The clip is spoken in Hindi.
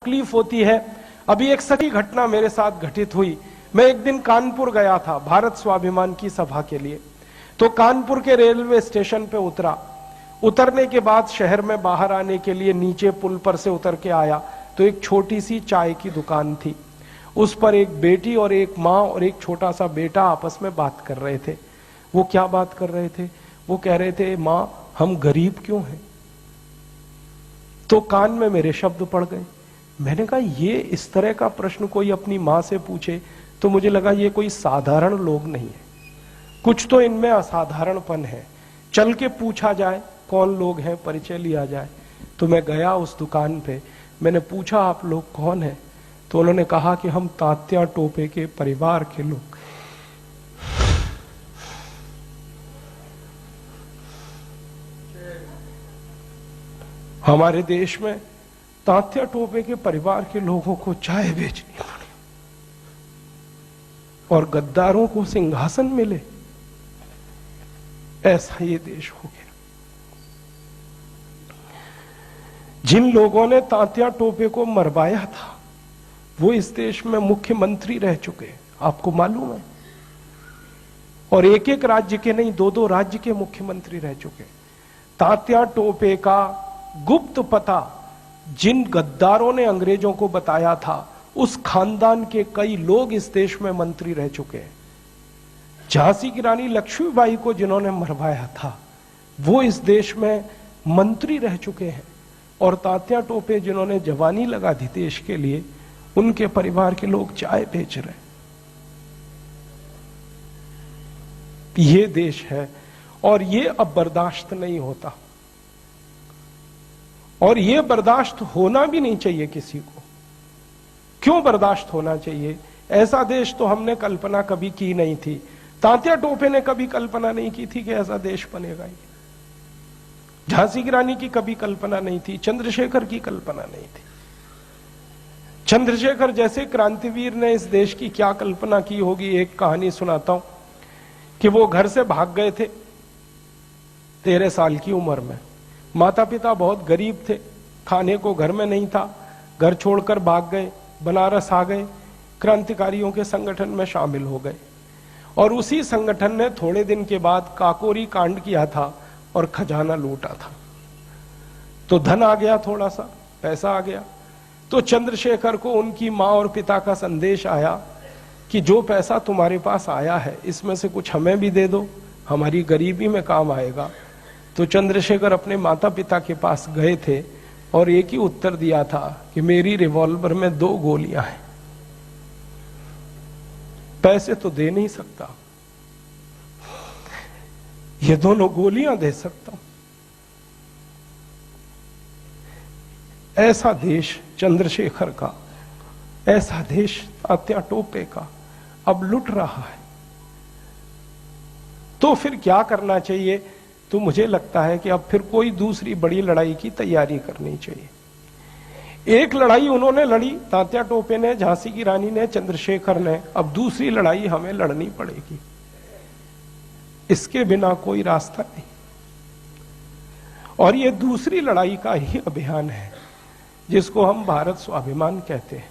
तकलीफ होती है। अभी एक सच्ची घटना मेरे साथ घटित हुई। मैं एक दिन कानपुर गया था भारत स्वाभिमान की सभा के लिए। तो कानपुर के रेलवे स्टेशन पे उतरा। उतरने के बाद शहर में बाहर आने के लिए नीचे पुल पर से उतर के आया तो एक छोटी सी चाय की दुकान थी। उस पर एक बेटी और एक माँ और एक छोटा सा बेटा आपस में बात कर रहे थे। वो क्या बात कर रहे थे? वो कह रहे थे, माँ हम गरीब क्यों हैं? तो कान में मेरे शब्द पड़ गए। मैंने कहा ये इस तरह का प्रश्न कोई अपनी माँ से पूछे तो मुझे लगा ये कोई साधारण लोग नहीं है, कुछ तो इनमें असाधारणपन है। चल के पूछा जाए कौन लोग हैं, परिचय लिया जाए। तो मैं गया उस दुकान पे, मैंने पूछा आप लोग कौन हैं? तो उन्होंने कहा कि हम तात्या टोपे के परिवार के लोग। हमारे देश में तात्या टोपे के परिवार के लोगों को चाय बेचनी पड़ी और गद्दारों को सिंहासन मिले, ऐसा ये देश हो गया। जिन लोगों ने तात्या टोपे को मरवाया था वो इस देश में मुख्यमंत्री रह चुके, आपको मालूम है। और एक एक राज्य के नहीं, दो दो राज्य के मुख्यमंत्री रह चुके। तात्या टोपे का गुप्त पता जिन गद्दारों ने अंग्रेजों को बताया था, उस खानदान के कई लोग इस देश में मंत्री रह चुके हैं। झांसी की रानी लक्ष्मीबाई को जिन्होंने मरवाया था वो इस देश में मंत्री रह चुके हैं। और तात्या टोपे जिन्होंने जवानी लगा दी देश के लिए, उनके परिवार के लोग चाय बेच रहे। ये देश है और ये अब बर्दाश्त नहीं होता, और ये बर्दाश्त होना भी नहीं चाहिए किसी को। क्यों बर्दाश्त होना चाहिए? ऐसा देश तो हमने कल्पना कभी की नहीं थी। तात्या टोपे ने कभी कल्पना नहीं की थी कि ऐसा देश बनेगा। ये झांसी की रानी की कभी कल्पना नहीं थी, चंद्रशेखर की कल्पना नहीं थी। चंद्रशेखर जैसे क्रांतिवीर ने इस देश की क्या कल्पना की होगी। एक कहानी सुनाता हूं कि वो घर से भाग गए थे 13 साल की उम्र में। माता पिता बहुत गरीब थे, खाने को घर में नहीं था, घर छोड़कर भाग गए, बनारस आ गए, क्रांतिकारियों के संगठन में शामिल हो गए। और उसी संगठन ने थोड़े दिन के बाद काकोरी कांड किया था और खजाना लूटा था। तो धन आ गया, थोड़ा सा पैसा आ गया। तो चंद्रशेखर को उनकी मां और पिता का संदेश आया कि जो पैसा तुम्हारे पास आया है इसमें से कुछ हमें भी दे दो, हमारी गरीबी में काम आएगा। तो चंद्रशेखर अपने माता पिता के पास गए थे और एक ही उत्तर दिया था कि मेरी रिवॉल्वर में 2 गोलियां हैं, पैसे तो दे नहीं सकता, ये दोनों गोलियां दे सकता हूं। ऐसा देश चंद्रशेखर का, ऐसा देश तात्या टोपे का अब लुट रहा है। तो फिर क्या करना चाहिए? तो मुझे लगता है कि अब फिर कोई दूसरी बड़ी लड़ाई की तैयारी करनी चाहिए। एक लड़ाई उन्होंने लड़ी, तात्या टोपे ने, झांसी की रानी ने, चंद्रशेखर ने, अब दूसरी लड़ाई हमें लड़नी पड़ेगी। इसके बिना कोई रास्ता नहीं। और ये दूसरी लड़ाई का ही अभियान है जिसको हम भारत स्वाभिमान कहते हैं।